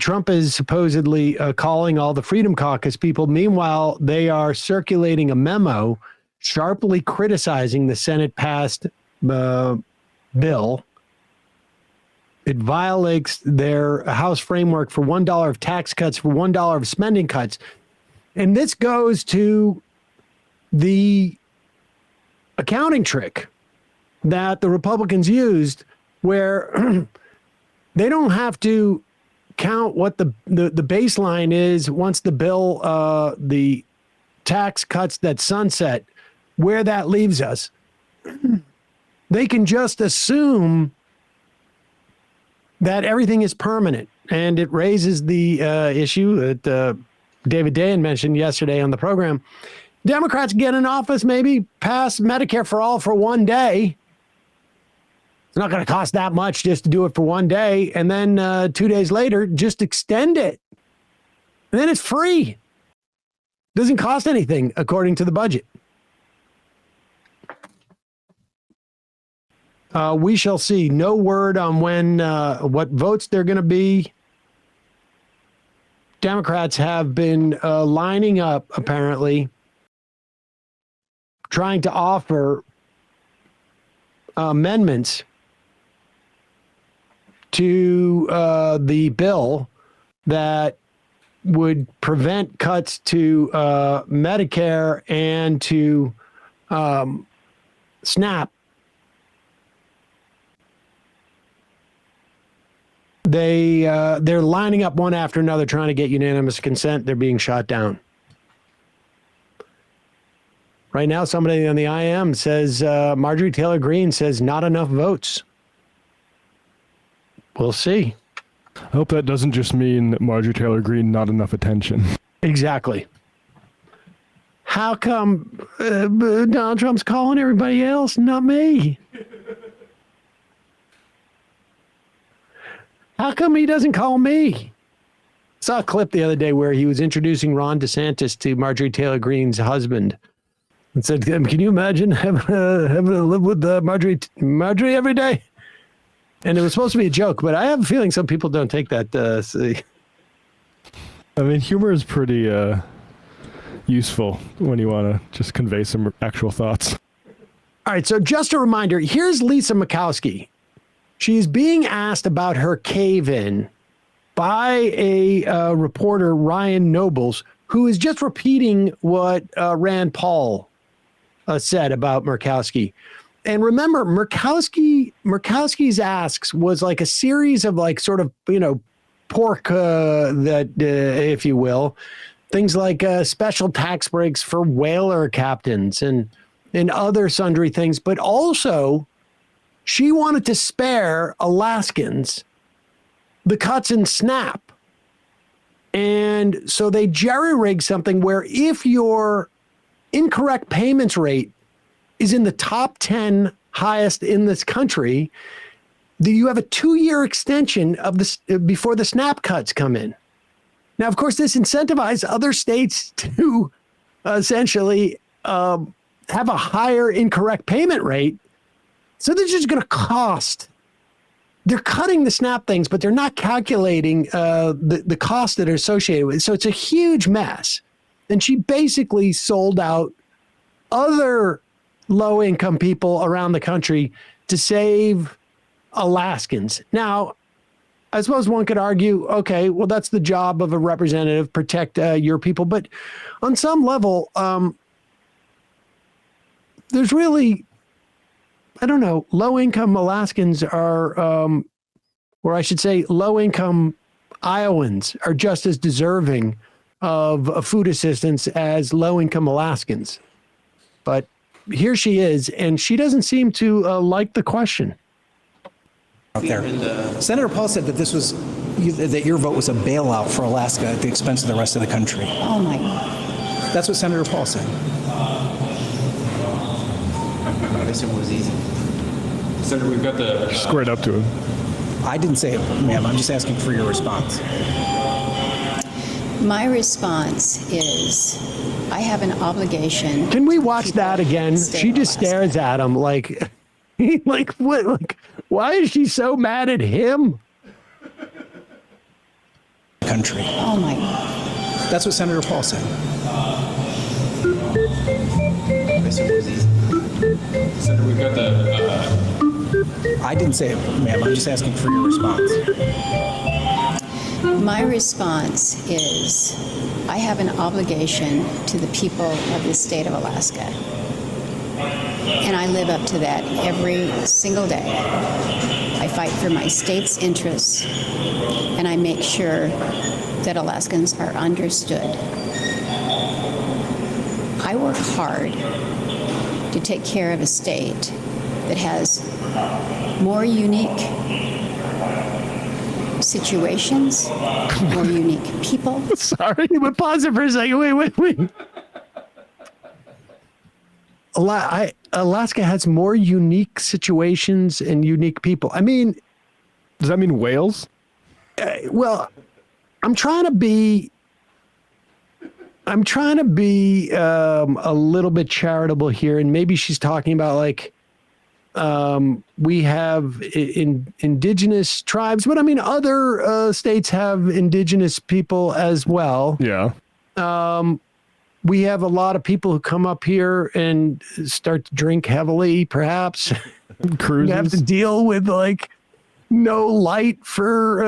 Trump is supposedly calling all the Freedom Caucus people. Meanwhile, they are circulating a memo sharply criticizing the Senate-passed bill. It violates their House framework for $1 of tax cuts, for $1 of spending cuts. And this goes to the accounting trick that the Republicans used, where they don't have to count what the baseline is once the bill, the tax cuts that sunset, where that leaves us. They can just assume that everything is permanent. And it raises the issue that David Dayen mentioned yesterday on the program. Democrats get in office, maybe pass Medicare for all for one day. It's not going to cost that much just to do it for one day. And then 2 days later, just extend it. And then it's free. Doesn't cost anything according to the budget. We shall see. No word on when, what votes they're going to be. Democrats have been lining up, apparently, trying to offer amendments to the bill that would prevent cuts to Medicare and to SNAP. They're lining up one after another, trying to get unanimous consent. They're being shot down. Right now, somebody on the IM says, Marjorie Taylor Greene says, not enough votes. We'll see. I hope that doesn't just mean Marjorie Taylor Greene, not enough attention. Exactly. How come Donald Trump's calling everybody else, not me? How come he doesn't call me? I saw a clip the other day where he was introducing Ron DeSantis to Marjorie Taylor Greene's husband and said, can you imagine having to live with Marjorie every day? And it was supposed to be a joke, but I have a feeling some people don't take that. I mean, humor is pretty useful when you want to just convey some actual thoughts. All right, so just a reminder, here's Lisa Murkowski. She's being asked about her cave-in by a reporter, Ryan Nobles, who is just repeating what Rand Paul said about Murkowski. And remember, Murkowski's asks was like a series of like sort of, pork that, if you will, things like special tax breaks for whaler captains and other sundry things, but also she wanted to spare Alaskans the cuts in SNAP. And so they jerry-rigged something where if your incorrect payments rate is in the top 10 highest in this country, you have a 2-year extension of this before the SNAP cuts come in. Now, of course, this incentivized other states to essentially have a higher incorrect payment rate. So they're just going to cost. They're cutting the SNAP things, but they're not calculating the costs that are associated with it. So it's a huge mess. And she basically sold out other low-income people around the country to save Alaskans. Now, I suppose one could argue, okay, well, that's the job of a representative, protect your people. But on some level, there's really, I don't know, low-income Alaskans are, or I should say low-income Iowans are just as deserving of food assistance as low-income Alaskans. But here she is, and she doesn't seem to like the question. Out there. Senator Paul said that that your vote was a bailout for Alaska at the expense of the rest of the country. Oh my God. That's what Senator Paul said. They said it was easy. Senator, we've got the... Squared up to him. I didn't say it, ma'am. I'm just asking for your response. My response is I have an obligation. Can we watch that again? She just stares at him like, like what? Like, why is she so mad at him? country. Oh my, That's what Senator Paul said. I assume it was easy. Senator, we've got the, I didn't say it, ma'am. I'm just asking for your response. my response is I have an obligation to the people of the state of Alaska. And I live up to that every single day. I fight for my state's interests, and I make sure that Alaskans are understood. I work hard to take care of a state that has more unique situations, more unique people. Sorry, but pause it for a second. Wait. Alaska has more unique situations and unique people. I mean, Does that mean Wales? well, I'm trying to be a little bit charitable here, and maybe she's talking about like we have indigenous tribes, but I mean other states have indigenous people as well. Yeah. We have a lot of people who come up here and start to drink heavily, perhaps. Cruises. You have to deal with like no light for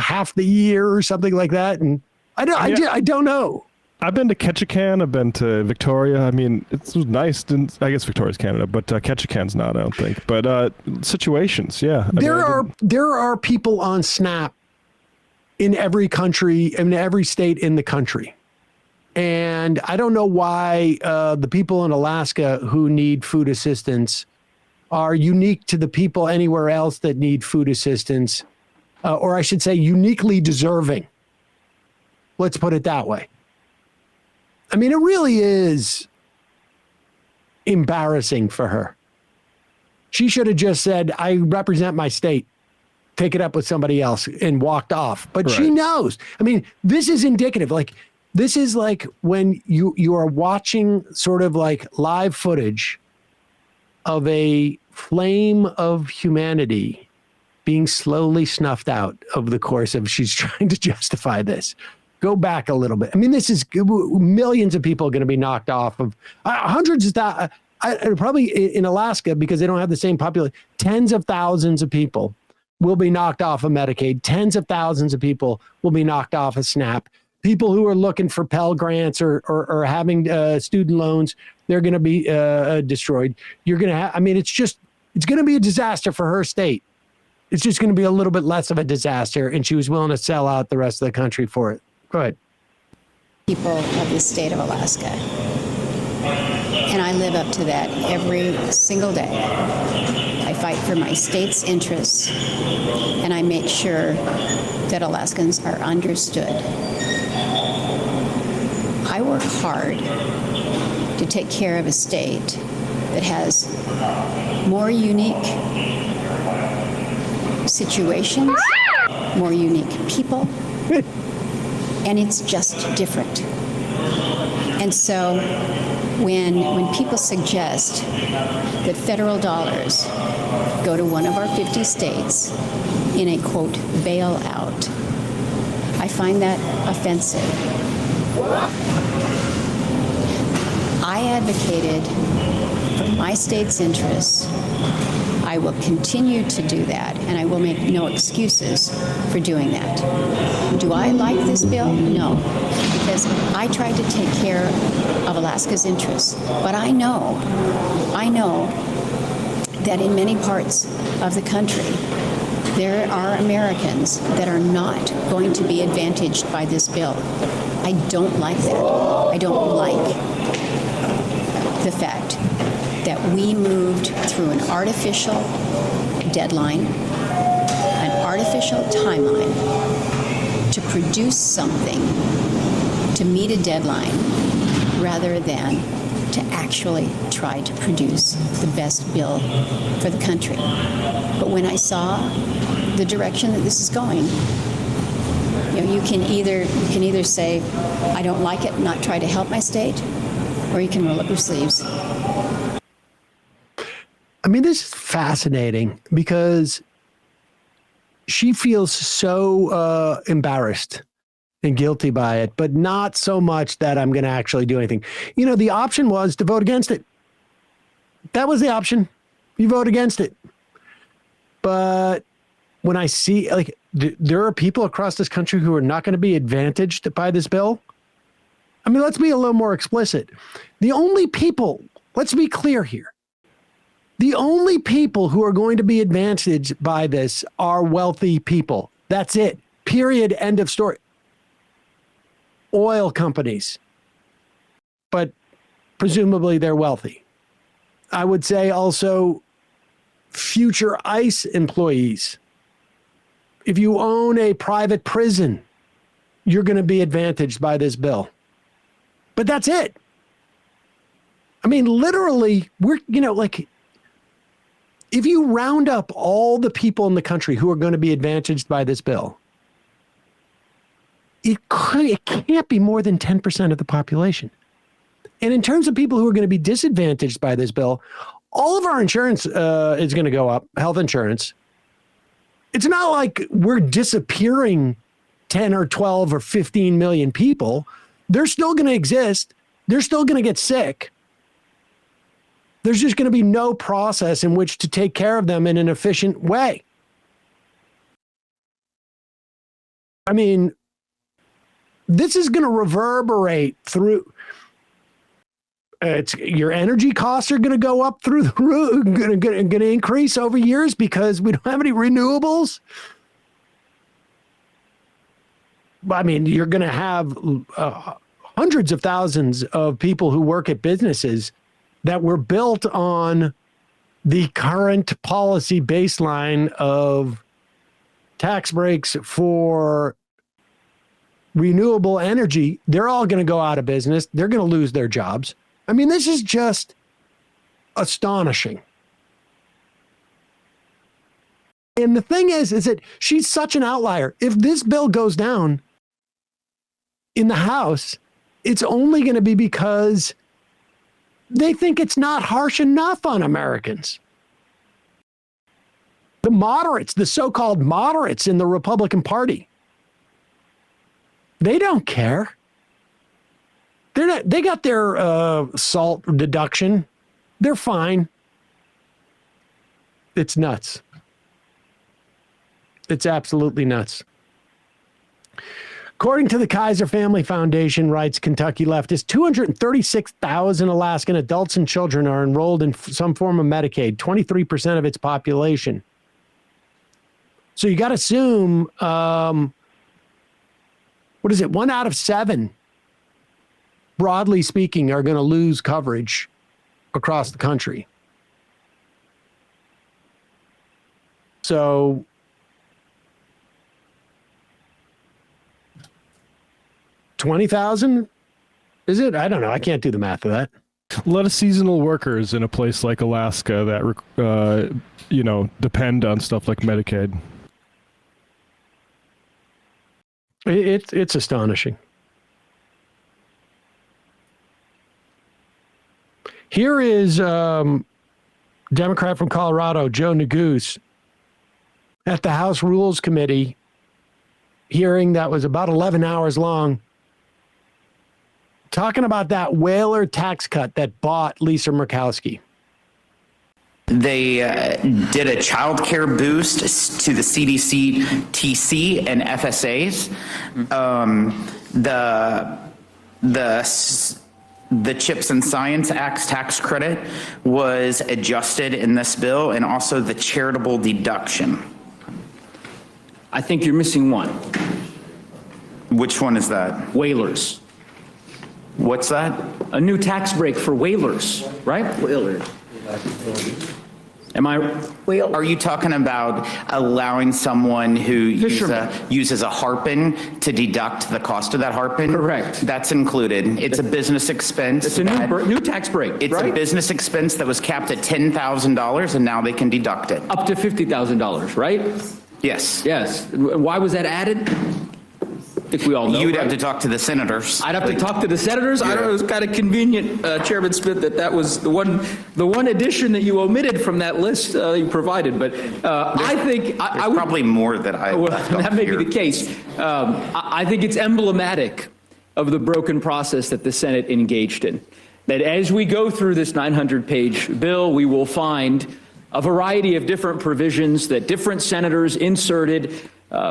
half the year or something like that, and I don't know. I've been to Ketchikan. I've been to Victoria. I mean, it was nice. I guess Victoria's Canada, but Ketchikan's not, I don't think. But situations, yeah. There are people on SNAP in every country, in every state in the country. And I don't know why the people in Alaska who need food assistance are unique to the people anywhere else that need food assistance, or I should say uniquely deserving. Let's put it that way. I mean, it really is embarrassing for her. She should have just said, I represent my state. Take it up with somebody else, and walked off. But she Right. knows. I mean, this is indicative. Like, this is like when you are watching sort of like live footage of a flame of humanity being slowly snuffed out over the course of she's trying to justify this. Go back a little bit. I mean, this is millions of people are going to be knocked off of hundreds of thousands. Probably in Alaska, because they don't have the same population, tens of thousands of people will be knocked off of Medicaid. Tens of thousands of people will be knocked off of SNAP. People who are looking for Pell Grants or having student loans, they're going to be destroyed. You're going to have, I mean, it's going to be a disaster for her state. It's just going to be a little bit less of a disaster. And she was willing to sell out the rest of the country for it. Go ahead. People of the state of Alaska. And I live up to that every single day. I fight for my state's interests, and I make sure that Alaskans are understood. I work hard to take care of a state that has more unique situations, more unique people, and it's just different. And so when people suggest that federal dollars go to one of our 50 states in a, quote, bailout, I find that offensive. I advocated for my state's interests. I will continue to do that, and I will make no excuses for doing that. Do I like this bill? No, because I tried to take care of Alaska's interests. But I know that in many parts of the country, there are Americans that are not going to be advantaged by this bill. I don't like that. I don't like the fact that we moved through an artificial deadline, an artificial timeline to produce something to meet a deadline rather than to actually try to produce the best bill for the country. But when I saw the direction that this is going, you can either say, I don't like it, not try to help my state, or you can roll up your sleeves. I mean, this is fascinating because she feels so embarrassed and guilty by it, but not so much that I'm going to actually do anything. You know, the option was to vote against it. That was the option. You vote against it. But when I see, like, there are people across this country who are not going to be advantaged by this bill. I mean, let's be a little more explicit. The only people, let's be clear here. The only people who are going to be advantaged by this are wealthy people. That's it. Period. End of story. Oil companies. But presumably they're wealthy. I would say also future ICE employees. If you own a private prison, you're going to be advantaged by this bill. But that's it. I mean, literally, we're, you know, like, if you round up all the people in the country who are going to be advantaged by this bill, it can't be more than 10% of the population. And in terms of people who are going to be disadvantaged by this bill, all of our insurance is going to go up, health insurance. It's not like we're disappearing 10 or 12 or 15 million people. They're still going to exist. They're still going to get sick. There's just going to be no process in which to take care of them in an efficient way. I mean, this is going to reverberate through. Your energy costs are going to go up through the roof, going to increase over years because we don't have any renewables. I mean, you're going to have hundreds of thousands of people who work at businesses that were built on the current policy baseline of tax breaks for renewable energy. They're all going to go out of business. They're going to lose their jobs. I mean, this is just astonishing. And the thing is that she's such an outlier. If this bill goes down in the House, it's only going to be because they think it's not harsh enough on Americans. The moderates, the so-called moderates in the Republican Party, they don't care. They got their SALT deduction. They're fine. It's nuts. It's absolutely nuts. According to the Kaiser Family Foundation, writes Kentucky leftist, 236,000 Alaskan adults and children are enrolled in some form of Medicaid, 23% of its population. So you got to assume, what is it, 1 out of 7, broadly speaking, are going to lose coverage across the country. So 20,000, is it? I don't know. I can't do the math of that. A lot of seasonal workers in a place like Alaska that, depend on stuff like Medicaid. It's astonishing. Here is Democrat from Colorado, Joe Neguse, at the House Rules Committee hearing that was about 11 hours long, talking about that whaler tax cut that bought Lisa Murkowski. They did a child care boost to the CDC, TC, and FSAs. The CHIPS and Science Act tax credit was adjusted in this bill, and also the charitable deduction. I think you're missing one. Which one is that? Whalers. What's that? A new tax break for whalers, right? Whalers. Am I? Are you talking about allowing someone who uses a harpin to deduct the cost of that harpin? Correct. That's included. It's a business expense. It's a new tax break, It's right? a business expense that was capped at $10,000, and now they can deduct it. Up to $50,000, right? Yes. Yes. Why was that added? think we all know. You'd right? have to talk to the senators. I'd have to talk to the senators. I don't know. It was kind of convenient, Chairman Smith, that was the one addition that you omitted from that list you provided. But I think I would probably more that I. Well, that may be the case. I think it's emblematic of the broken process that the Senate engaged in. That as we go through this 900-page bill, we will find a variety of different provisions that different senators inserted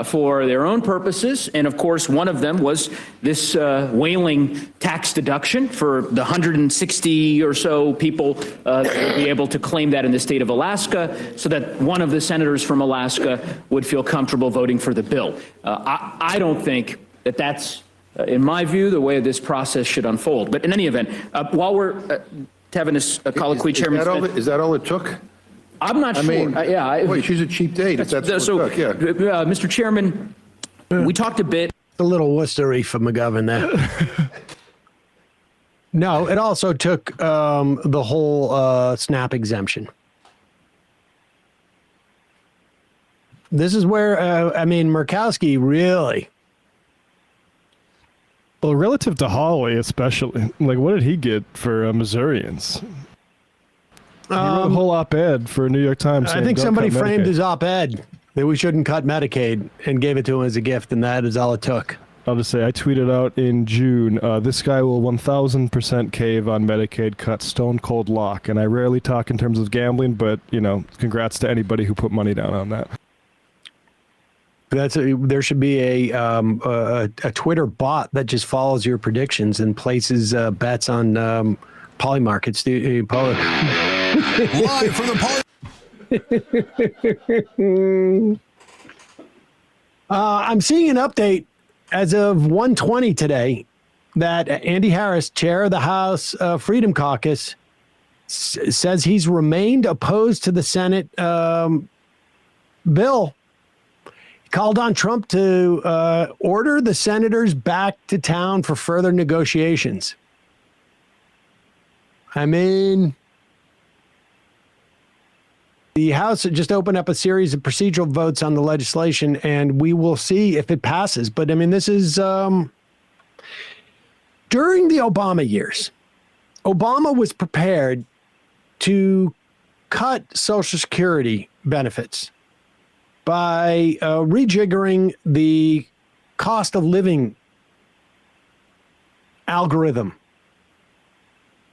for their own purposes. And of course, one of them was this whaling tax deduction for the 160 or so people that would be able to claim that in the state of Alaska, so that one of the senators from Alaska would feel comfortable voting for the bill. I don't think that that's, in my view, the way this process should unfold. But in any event, while we're having a colloquy, Chairman Smith, is that all it took? I'm not sure. Wait, she's a cheap date. If that's so, what it took, yeah. Mr. Chairman, we talked a bit. A little Worcestery for McGovern there. No, it also took the whole SNAP exemption. This is where, Murkowski really. Well, relative to Hawley, especially, like, what did he get for Missourians? He wrote a whole op-ed for New York Times. I think somebody framed his op-ed that we shouldn't cut Medicaid and gave it to him as a gift, and that is all it took. I'll just say, I tweeted out in June, this guy will 1,000% cave on Medicaid cuts, stone cold lock. And I rarely talk in terms of gambling, but, congrats to anybody who put money down on that. There should be a Twitter bot that just follows your predictions and places bets on poly markets. Live from the I'm seeing an update as of 1:20 today that Andy Harris, chair of the House Freedom Caucus, says he's remained opposed to the Senate bill. He called on Trump to order the senators back to town for further negotiations. I mean, the House just opened up a series of procedural votes on the legislation, and we will see if it passes. But I mean, this is during the Obama years. Obama was prepared to cut Social Security benefits by rejiggering the cost of living algorithm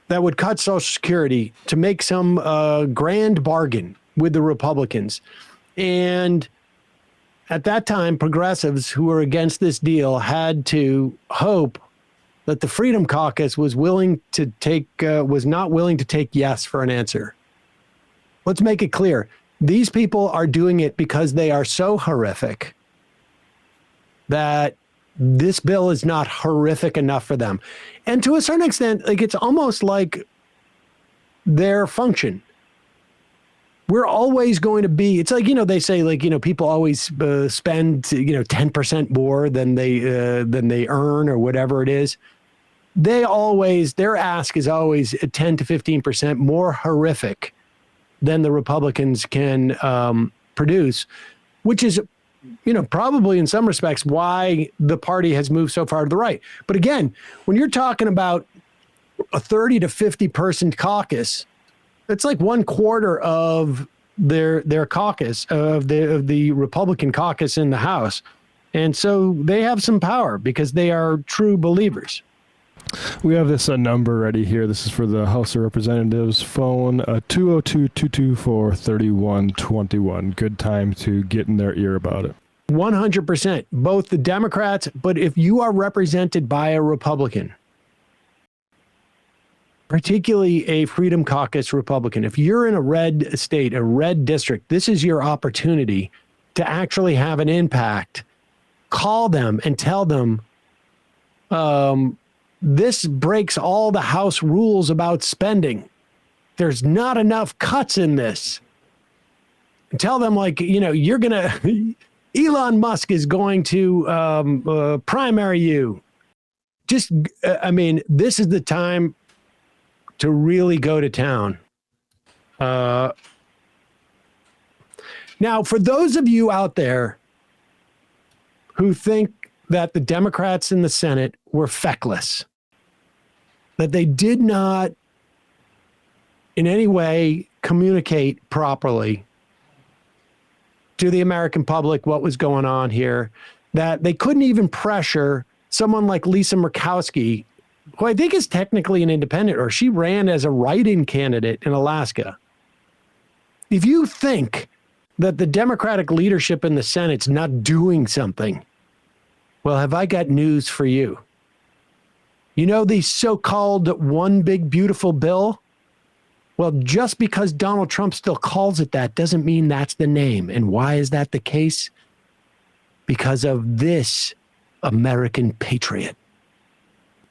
that would cut Social Security to make some grand bargain with the Republicans. And at that time, progressives who were against this deal had to hope that the Freedom Caucus was not willing to take yes for an answer. Let's make it clear. These people are doing it because they are so horrific that this bill is not horrific enough for them. And to a certain extent, like, it's almost like their function. We're always going to be, it's like, they say, like, people always spend, 10% more than they earn or whatever it is. Their ask is always 10 to 15% more horrific than the Republicans can produce, which is, probably in some respects why the party has moved so far to the right. But again, when you're talking about a 30 to 50 person caucus, it's like 1/4 of their caucus, of the Republican caucus in the House. And so they have some power because they are true believers. We have this number ready here. This is for the House of Representatives phone, 202-224-3121. Good time to get in their ear about it. 100%. Both the Democrats, but if you are represented by a Republican, particularly a Freedom Caucus Republican, if you're in a red state, a red district, this is your opportunity to actually have an impact. Call them and tell them, this breaks all the House rules about spending. There's not enough cuts in this. And tell them, like, you're going to, Elon Musk is going to primary you. This is the time to really go to town. Now, for those of you out there who think that the Democrats in the Senate were feckless, that they did not in any way communicate properly to the American public what was going on here, that they couldn't even pressure someone like Lisa Murkowski, who I think is technically an independent, or she ran as a write-in candidate in Alaska. If you think that the Democratic leadership in the Senate's not doing something, well, have I got news for you? You know the so-called one big beautiful bill? Well, just because Donald Trump still calls it that doesn't mean that's the name. And why is that the case? Because of this American patriot.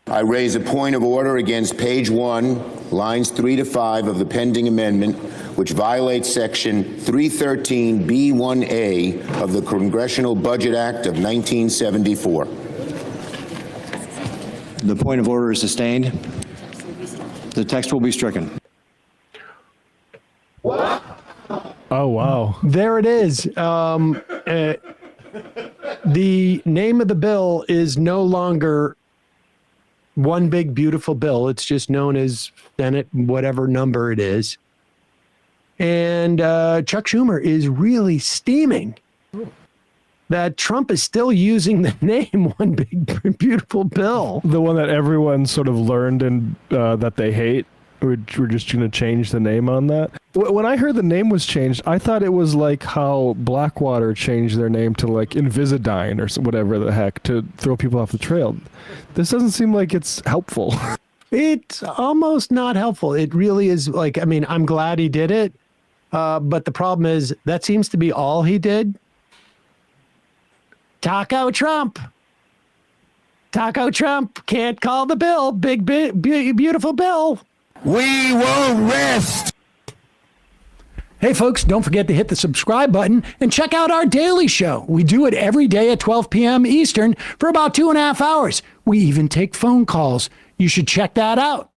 I raise a point of order against page 1, lines 3 to 5 of the pending amendment, which violates section 313B1A of the Congressional Budget Act of 1974. The point of order is sustained. The text will be stricken. Oh, wow. There it is. The name of the bill is no longer one big beautiful bill. It's just known as Senate, whatever number it is. And Chuck Schumer is really steaming that Trump is still using the name one big beautiful bill. The one that everyone sort of learned and that they hate. We're just going to change the name on that. When I heard the name was changed, I thought it was like how Blackwater changed their name to like Invisidyne or whatever the heck to throw people off the trail. This doesn't seem like it's helpful. It's almost not helpful. It really is like, I mean, I'm glad he did it. But the problem is that seems to be all he did. Taco Trump. Taco Trump can't call the bill. Big, beautiful bill. We won't rest. Hey, folks, don't forget to hit the subscribe button and check out our daily show. We do it every day at 12 p.m. Eastern for about 2.5 hours. We even take phone calls. You should check that out.